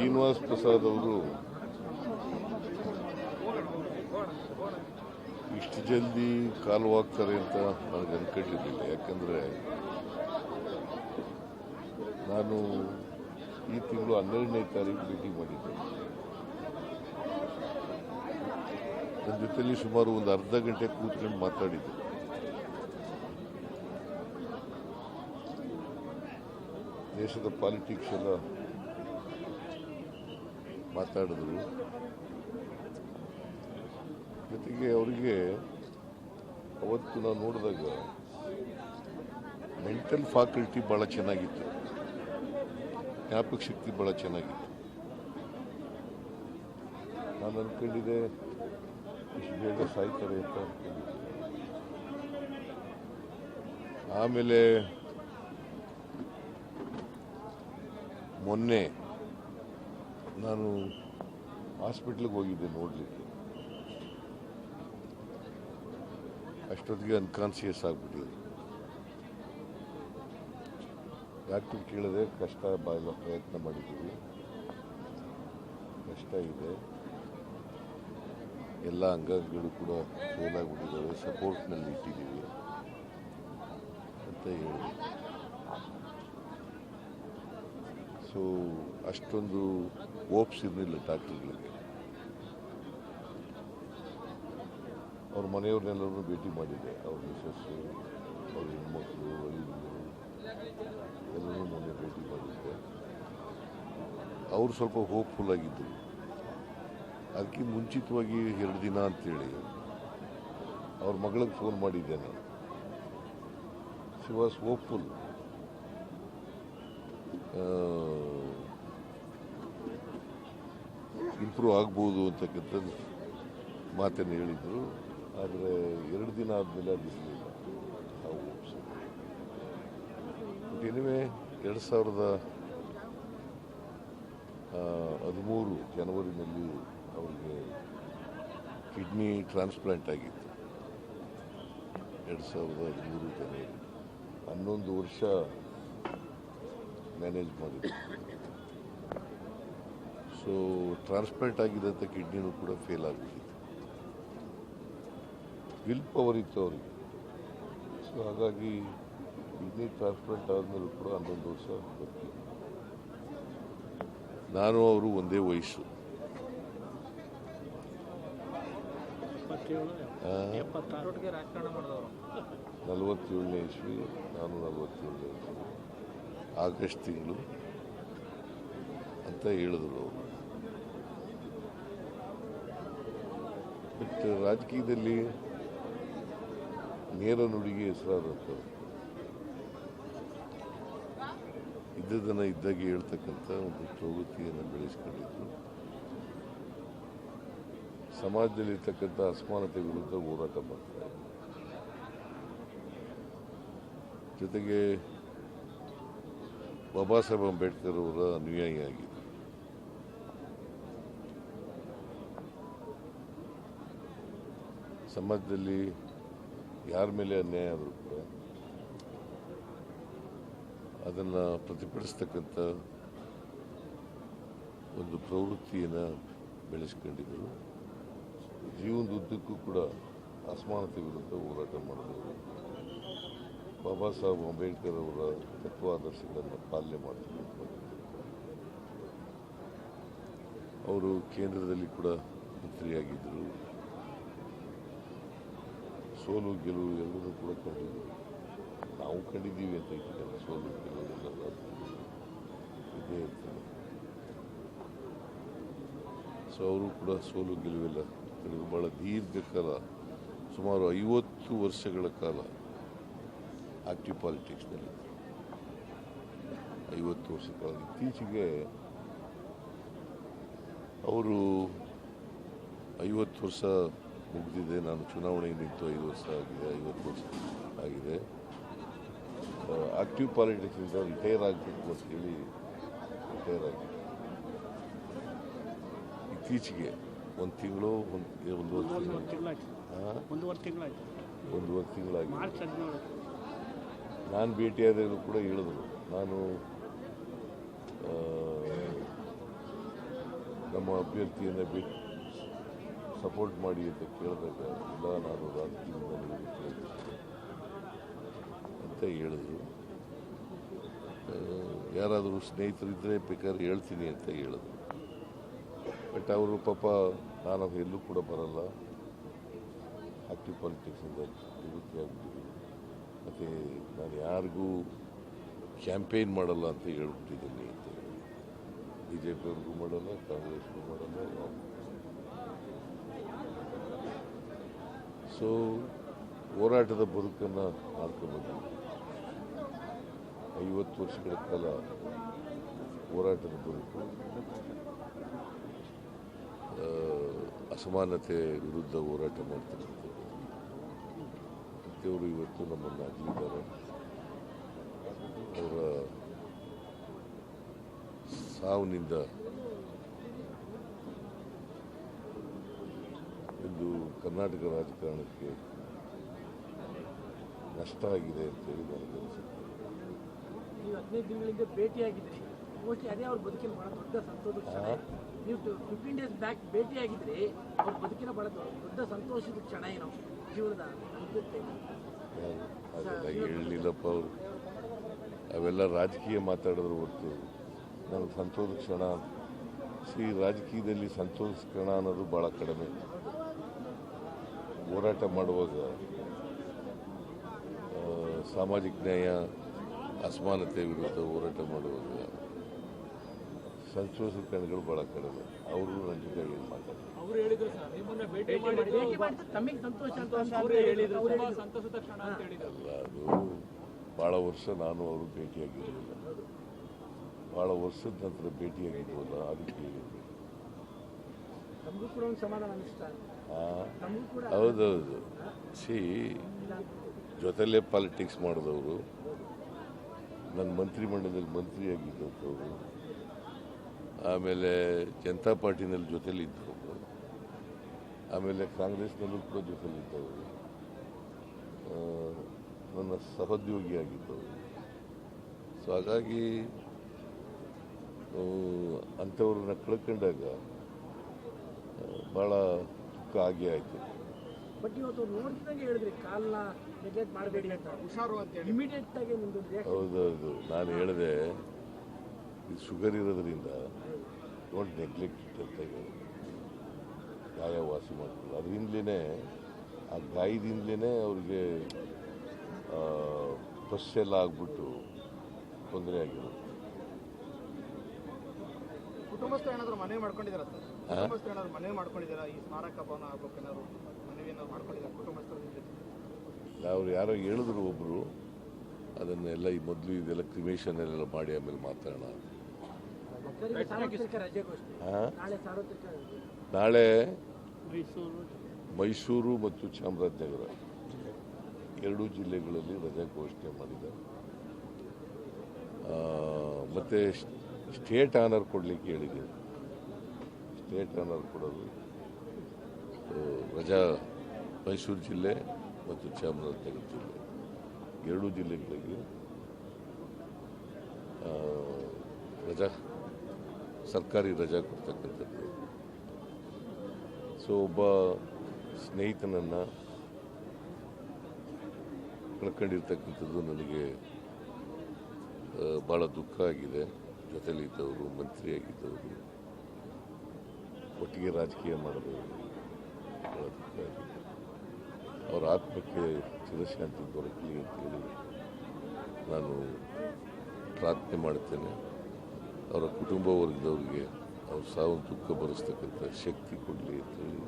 ಶ್ರೀನಿವಾಸ್ ಪ್ರಸಾದ್ ಅವರು ಇಷ್ಟು ಜಲ್ದಿ ಕಾಲವಾಗ್ತಾರೆ ಅಂತ ನನಗೆ ಅನ್ಕೊಂಡಿರಲಿಲ್ಲ. ಯಾಕಂದರೆ ನಾನು ಈ ತಿಂಗಳು 12ನೇ ತಾರೀಕು ಭೇಟಿ ಮಾಡಿದ್ದೆ. ನನ್ನ ಜೊತೆಯಲ್ಲಿ ಸುಮಾರು ಒಂದು ಅರ್ಧ ಗಂಟೆ ಕೂತ್ಕೊಂಡು ಮಾತಾಡಿದ್ದೆ. ದೇಶದ ಪಾಲಿಟಿಕ್ಸ್ ಎಲ್ಲ ಮಾತಾಡಿದ್ರು. ಜೊತೆಗೆ ಅವರಿಗೆ ಅವತ್ತು ನಾನು ನೋಡಿದಾಗ ಮೆಂಟಲ್ ಫ್ಯಾಕಲ್ಟಿ ಭಾಳ ಚೆನ್ನಾಗಿತ್ತು, ಜ್ಞಾಪಕ ಶಕ್ತಿ ಭಾಳ ಚೆನ್ನಾಗಿತ್ತು. ನಾನು ಅಂದ್ಕೊಂಡಿದ್ದೆ ಇಷ್ಟು ಬೇಗ ಸಾಯ್ತಾರೆ ಅಂತ ಅಂದ್ಕೊಂಡಿದ್ದೆ. ಆಮೇಲೆ ಮೊನ್ನೆ ನಾನು ಹಾಸ್ಪಿಟ್ಲಿಗೆ ಹೋಗಿದ್ದೆ ನೋಡಲಿಕ್ಕೆ. ಅಷ್ಟೊತ್ತಿಗೆ ಅನ್ಕಾನ್ಸಿಯಸ್ ಆಗಿಬಿಟ್ಟಿದೆ. ಡಾಕ್ಟರ್ ಕೇಳಿದೆ, ಕಷ್ಟ ಬಾಯಲ್ಲ, ಪ್ರಯತ್ನ ಮಾಡಿದ್ದೀವಿ, ಕಷ್ಟ ಇದೆ, ಎಲ್ಲ ಅಂಗಾಂಗಗಳು ಕೂಡ ಫೇಲ್ ಆಗಿಬಿಟ್ಟಿದ್ದಾವೆ, ಸಪೋರ್ಟ್ನಲ್ಲಿ ಇಟ್ಟಿದ್ದೀವಿ ಅಂತ ಹೇಳಿದೆ. ಸೊ ಅಷ್ಟೊಂದು ಓಪ್ಸ್ ಇರಲಿಲ್ಲ ಡಾಕ್ಟರ್ಗಳಿಗೆ. ಅವ್ರ ಮನೆಯವ್ರನ್ನೆಲ್ಲರೂ ಭೇಟಿ ಮಾಡಿದ್ದೆ, ಅವ್ರ ಮಿಸಸ್ಸು, ಅವ್ರ ಹೆಣ್ಮಕ್ಳು, ಅಳಿಯಂದಿರು ಎಲ್ಲರೂ ಮೊನ್ನೆ ಭೇಟಿ ಮಾಡಿದ್ದೆ. ಅವರು ಸ್ವಲ್ಪ ಹೋಪ್ಫುಲ್ ಆಗಿದ್ದರು. ಅದಕ್ಕೆ ಮುಂಚಿತವಾಗಿ 2 ದಿನ ಅಂತೇಳಿ ಅವ್ರ ಮಗಳಿಗೆ ಫೋನ್ ಮಾಡಿದ್ದೆ ನಾನು. She was hopeful. ಇಂಪ್ರೂವ್ ಆಗ್ಬೋದು ಅಂತಕ್ಕಂಥದ್ದು ಮಾತನ್ನು ಹೇಳಿದರು. ಆದರೆ 2 ದಿನ ಆದಮೇಲೆ ಅದು ಇರಲಿಲ್ಲ ಆ ಹೋಪ್ಸ್. ಬಟ್ ಎನಿವೆ 2013 ಜನವರಿನಲ್ಲಿ ಅವ್ರಿಗೆ ಕಿಡ್ನಿ ಟ್ರಾನ್ಸ್ಪ್ಲಾಂಟ್ ಆಗಿತ್ತು. 2013 ಜನವರಿ. 11 ವರ್ಷ ಮ್ಯಾನೇಜ್ ಮಾಡಿದ್ರು. ಸೊ ಟ್ರಾನ್ಸ್ಪ್ಲಾಂಟ್ ಆಗಿದ್ದಂಥ ಕಿಡ್ನಿನೂ ಕೂಡ ಫೇಲ್ ಆಗಿಬಿಟ್ಟಿತ್ತು. ವಿಲ್ ಪವರ್ ಇತ್ತು ಅವರಿಗೆ. ಸೊ ಹಾಗಾಗಿ ಕಿಡ್ನಿ ಟ್ರಾನ್ಸ್ಪ್ಲಾಂಟ್ ಆದಮೇಲೂ ಕೂಡ 11 ವರ್ಷ ಬದುಕಿದ್ರು. ನಾನು ಅವರು ಒಂದೇ ವಯಸ್ಸು. 47ನೇ ಇಸ್ವಿ, ನಾನು 47ನೇ ಇಸ್ವಿ, ಆಗಸ್ಟ್ ತಿಂಗಳು ಅಂತ ಹೇಳಿದ್ರು ಅವರು. ಬಟ್ ರಾಜಕೀಯದಲ್ಲಿ ನೇರ ನುಡಿಗೆ ಹೆಸರಾದಂಥವ್ರು, ಇದ್ದದನ್ನು ಇದ್ದಾಗೆ ಹೇಳ್ತಕ್ಕಂಥ ಒಂದು ಪ್ರವೃತ್ತಿಯನ್ನು ಬೆಳೆಸ್ಕೊಂಡಿದ್ರು. ಸಮಾಜದಲ್ಲಿರ್ತಕ್ಕಂಥ ಅಸಮಾನತೆ ವಿರುದ್ಧ ಹೋರಾಟ ಮಾಡ್ತಾರೆ. ಜೊತೆಗೆ ಬಾಬಾ ಸಾಹೇಬ್ ಅಂಬೇಡ್ಕರ್ ಅವರ ಅನುಯಾಯಿ ಆಗಿದ್ರು. ಸಮಾಜದಲ್ಲಿ ಯಾರ ಮೇಲೆ ಅನ್ಯಾಯ ಆದರೂ ಕೂಡ ಅದನ್ನು ಪ್ರತಿಭಟಿಸ್ತಕ್ಕಂಥ ಒಂದು ಪ್ರವೃತ್ತಿಯನ್ನು ಬೆಳೆಸ್ಕೊಂಡಿದ್ದರು. ಜೀವನದುದ್ದಕ್ಕೂ ಕೂಡ ಅಸಮಾನತೆ ವಿರುದ್ಧ ಹೋರಾಟ ಮಾಡಿದವರು. ಬಾಬಾ ಸಾಹೇಬ್ ಅಂಬೇಡ್ಕರ್ ಅವರ ತತ್ವಾದರ್ಶಗಳನ್ನು ಪಾಲನೆ ಮಾಡ್ತಕ್ಕಂಥದ್ದು. ಅವರು ಕೇಂದ್ರದಲ್ಲಿ ಕೂಡ ಮಂತ್ರಿಯಾಗಿದ್ದರು. ಸೋಲು ಗೆಲುವು ಎಲ್ಲರೂ ಕೂಡ ಕಂಡಿದ್ದರು. ನಾವು ಕಂಡಿದ್ದೀವಿ ಅಂತ ಇಟ್ಟಿದ್ದಾರೆ. ಸೋಲು ಗೆಲುವು ಎಲ್ಲ ಇದೇ ಇರ್ತದೆ. ಸೊ ಅವರು ಕೂಡ ಸೋಲು ಗೆಲುವೆಲ್ಲ ಕಂಡಿದ್ದು. ಭಾಳ ದೀರ್ಘಕಾಲ, ಸುಮಾರು 50 ವರ್ಷಗಳ ಕಾಲ ಆಕ್ಟಿವ್ ಪಾಲಿಟಿಕ್ಸ್ನಲ್ಲಿ 50 ವರ್ಷ ಕಾಲ. ಇತ್ತೀಚೆಗೆ ಅವರು 50 ವರ್ಷ ಮುಗಿದಿದೆ. ನಾನು ಚುನಾವಣೆ ನಿಂತು 5 ವರ್ಷ ಆಗಿದೆ, 50 ವರ್ಷ ಆಗಿದೆ. ಆಕ್ಟಿವ್ ಪಾಲಿಟಿಕ್ಸಿಂದ ರಿಟೈರ್ ಆಗಬೇಕು ಅಂತೇಳಿ ರಿಟೈರ್ ಆಗಿದೆ. ಇತ್ತೀಚೆಗೆ 1 ತಿಂಗಳು, ಒಂದೂವರೆ ತಿಂಗಳಾಗಿದೆ. ನಾನು ಭೇಟಿಯಾದಾಗಲೂ ಕೂಡ ಹೇಳಿದ್ರು, ನಾನು ನಮ್ಮ ಅಭ್ಯರ್ಥಿಯನ್ನು ಬಿಟ್ಟು ಸಪೋರ್ಟ್ ಮಾಡಿ ಅಂತ ಕೇಳಿದಾಗ ಇಲ್ಲ ನಾನು ರಾಜಕೀಯದಿಂದ ನಿವೃತ್ತಿ ಆಗಿದ್ದೀನಿ ಅಂತ ಹೇಳಿದ್ರು. ಯಾರಾದರೂ ಸ್ನೇಹಿತರಿದ್ದರೆ ಬೇಕಾದ್ರೆ ಹೇಳ್ತೀನಿ ಅಂತ ಹೇಳಿದ್ರು. ಬಟ್ ಅವರು ಪಾಪ ನಾನು ಎಲ್ಲೂ ಕೂಡ ಬರಲ್ಲ, ಆಕ್ಟಿವ್ ಪಾಲಿಟಿಕ್ಸಿಂದ ನಿವೃತ್ತಿ ಆಗಿಬಿಟ್ಟಿದ್ದೀನಿ, ಮತ್ತು ನಾನು ಯಾರಿಗೂ ಕ್ಯಾಂಪೇನ್ ಮಾಡಲ್ಲ ಅಂತ ಹೇಳ್ಬಿಟ್ಟಿದ್ದೀನಿ ಅಂತ ಹೇಳಿ. ಬಿ ಜೆ ಪಿಯವ್ರಿಗೂ ಮಾಡಲ್ಲ, ಕಾಂಗ್ರೆಸ್ಗೂ ಮಾಡಲ್ಲ, ಸೊ ಹೋರಾಟದ ಬದುಕನ್ನು ಮಾಡ್ಕೊಂಡ್ಬಂದಿದ್ದೀನಿ. 50 ವರ್ಷಗಳ ಕಾಲ ಹೋರಾಟದ ಬದುಕು, ಅಸಮಾನತೆ ವಿರುದ್ಧ ಹೋರಾಟ ಮಾಡ್ತಕ್ಕಂಥದ್ದು. ಅವರು ಇವತ್ತು ನಮ್ಮನ್ನು ಅಗಲಿದ್ದಾರೆ. ಅವರ ಸಾವಿನಿಂದ ಇಂದು ಕರ್ನಾಟಕ ರಾಜಕಾರಣಕ್ಕೆ ನಷ್ಟ ಆಗಿದೆ ಅಂತೇಳಿ ನನಗನ್ನಿಸುತ್ತೆ. ನೀವು 15 ದಿನಗಳಿಂದ ಭೇಟಿಯಾಗಿದ್ರಿ, ಮೋಸ್ಟ್ಲಿ ಅದೇ ಅವ್ರ ಬದುಕಿನ ಬಹಳ ದೊಡ್ಡ ಸಂತೋಷದ ಕ್ಷಣ. ನೀವು 15 ಡೇಸ್ ಬ್ಯಾಕ್ ಭೇಟಿಯಾಗಿದ್ರೆ ಅವ್ರ ಬದುಕಿನ ಬಹಳ ದೊಡ್ಡ ಸಂತೋಷದ ಕ್ಷಣ ಏನೋ ಜೀವನದ ಅನ್ಸುತ್ತೆ. ಅದೆಲ್ಲ ಹೇಳಲಿಲ್ಲಪ್ಪ ಅವರು, ಅವೆಲ್ಲ ರಾಜಕೀಯ ಮಾತಾಡಿದ್ರು ಹೊರತು ನನಗೆ ಸಂತೋಷದ ಕ್ಷಣ ರಾಜಕೀಯದಲ್ಲಿ ಸಂತೋಷ ಕ್ಷಣ ಅನ್ನೋದು ಭಾಳ ಕಡಿಮೆ. ಹೋರಾಟ ಮಾಡುವಾಗ ಸಾಮಾಜಿಕ ನ್ಯಾಯ, ಅಸಮಾನತೆ ವಿರುದ್ಧ ಹೋರಾಟ ಮಾಡುವಾಗ ಸಂತೋಷದ ಕ್ಷಣಗಳು ಭಾಳ ಕಡಿಮೆ. ಅವರು ನನ್ನ ಜೊತೆ ಏನು ಮಾತಾಡ್ತಾರೆ. ಅವರು ಹೇಳಿದ್ರು ಸರ್, ನಿಮ್ಮನ್ನ ಭೇಟಿ ಮಾಡಿದ್ರೆ ತಮಗೆ ಸಂತೋಷ ಅಂತ ಅವರೇ ಹೇಳಿದ್ರು, ತುಂಬಾ ಸಂತೋಷದ ಕ್ಷಣ ಅಂತ ಹೇಳಿದ್ರು. ಅಲ್ಲ, ಅದು ಭಾಳ ವರ್ಷ ನಾನು ಅವರು ಭೇಟಿಯಾಗಿರಲಿಲ್ಲ, ಭಾಳ ವರ್ಷದ ನಂತರ ಭೇಟಿಯಾಗಿದ್ವಲ್ಲ, ಅದಕ್ಕೆ ಹೇಳಿದ್ರು. ನಮಗೂ ಕೂಡ ಒಂದು ಸಮಾಧಾನ ಅನಿಸ್ತಾ. ಹೌದೌದು, ಜೊತೆಲೇ ಪಾಲಿಟಿಕ್ಸ್ ಮಾಡಿದವರು, ನನ್ನ ಮಂತ್ರಿಮಂಡಲದಲ್ಲಿ ಮಂತ್ರಿಯಾಗಿದ್ದವರು, ಆಮೇಲೆ ಜನತಾ ಪಾರ್ಟಿನಲ್ಲಿ ಜೊತೆಲಿದ್ದವರು, ಆಮೇಲೆ ಕಾಂಗ್ರೆಸ್ನಲ್ಲೂ ಕೂಡ ಜೊತೆಲಿದ್ದವರು, ನನ್ನ ಸಹೋದ್ಯೋಗಿಯಾಗಿದ್ದವರು. ಸೊ ಹಾಗಾಗಿ ಅಂಥವ್ರನ್ನ ಕಳ್ಕೊಂಡಾಗ ಭಾಳ ದುಃಖ ಆಗೇ ಆಯಿತು. ಬಟ್ ಇವತ್ತು ನೋಡ್ತಿದ್ದಂಗೆ ಹೇಳಿದ್ರಿ, ಕಾಲನ್ನ ನೆಗ್ಲೆಕ್ಟ್ ಮಾಡಬೇಡಿ ಅಂತ, ಹುಷಾರು ಅಂತ ಇಮಿಡಿಯೇಟ್ ಆಗಿ ನಿಮ್ದು. ಹೌದೌದು, ನಾನು ಹೇಳಿದೆ ಇದು ಶುಗರ್ ಇರೋದ್ರಿಂದ ಡೋಂಟ್ ನೆಗ್ಲೆಕ್ಟ್ ಇಟ್ ಅಂತ ಹೇಳಿ ಗಾಯ ವಾಸಿ ಮಾಡ್ಕೊಳ್ಳಿ. ಅದರಿಂದಲೇ ಆ ಗಾಯದಿಂದಲೇ ಅವ್ರಿಗೆ ಪಸ್ ಎಲ್ಲ ಆಗ್ಬಿಟ್ಟು ತೊಂದರೆ ಆಗಿರೋದು. ಕುಟುಂಬಸ್ಥರು ಏನಾದರೂ ಮನವಿ ಮಾಡ್ಕೊಂಡಿದ್ದೀರಾ ಸರ್? ಕುಟುಂಬಸ್ಥರು ಏನಾದರೂ ಮನವಿ ಮಾಡ್ಕೊಂಡಿದ್ದೀರಾ? ಈ ಸ್ಮಾರಕ ಭವನ ಆಗ್ಬೇಕು ಏನಾದ್ರು ಮನವಿಯನ್ನು ಮಾಡ್ಕೊಂಡಿದ್ದಾರೆ ಕುಟುಂಬಸ್ಥರ ಜೊತೆ? ಅವ್ರು ಯಾರೋ ಹೇಳಿದ್ರು ಒಬ್ಬರು, ಅದನ್ನೆಲ್ಲ ಈ ಮೊದಲು ಇದೆಲ್ಲ ಕ್ರಿಮೇಷನ್ ಎಲ್ಲ ಮಾಡಿ ಆಮೇಲೆ ಮಾತಾಡೋಣ. ನಾಳೆ ಮೈಸೂರು ಮತ್ತು ಚಾಮರಾಜನಗರ ಎರಡೂ ಜಿಲ್ಲೆಗಳಲ್ಲಿ ರಜೆ ಘೋಷಣೆ ಮಾಡಿದ್ದಾರೆ. ಮತ್ತು ಸ್ಟೇಟ್ ಆನರ್ ಕೊಡಲಿಕ್ಕೆ ಹೇಳಿದ್ದೀನಿ. ಸ್ಟೇಟ್ ಆನರ್ ಕೊಡೋದು ರಜಾ ಮೈಸೂರು ಜಿಲ್ಲೆ ಮತ್ತು ಚಾಮರಾಜನಗರ ಜಿಲ್ಲೆ ಎರಡೂ ಜಿಲ್ಲೆಗಳಿಗೆ ರಜಾ, ಸರ್ಕಾರಿ ರಜಾ ಕೊಡ್ತಕ್ಕಂಥದ್ದು. ಸೊ ಒಬ್ಬ ಸ್ನೇಹಿತನನ್ನು ಕಳ್ಕೊಂಡಿರ್ತಕ್ಕಂಥದ್ದು ನನಗೆ ಭಾಳ ದುಃಖ ಆಗಿದೆ. ಜೊತೆಲಿದ್ದವರು, ಮಂತ್ರಿಯಾಗಿದ್ದವರು, ಒಟ್ಟಿಗೆ ರಾಜಕೀಯ ಮಾಡಿದವರು, ಭಾಳ ದುಃಖ ಆಗಿದೆ. ಅವರ ಆತ್ಮಕ್ಕೆ ಚಿರಶಾಂತಿ ದೊರಕಲಿ ಅಂತೇಳಿ ನಾನು ಪ್ರಾರ್ಥನೆ ಮಾಡುತ್ತೇನೆ. ಅವರ ಕುಟುಂಬ ವರ್ಗದವರಿಗೆ ಅವ್ರ ಸಾವು ದುಃಖ ಭರಿಸ್ತಕ್ಕಂಥ ಶಕ್ತಿ ಕೊಡಲಿ ಅಂತೇಳಿ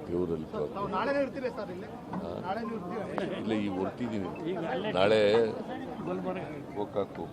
ದೇವರಲ್ಲಿ ಪ್ರಾರ್ಥನೆ. ಇಲ್ಲ, ಈಗ ಹೊರಟಿದ್ದೀನಿ, ನಾಳೆ ಗೋಕಾಕು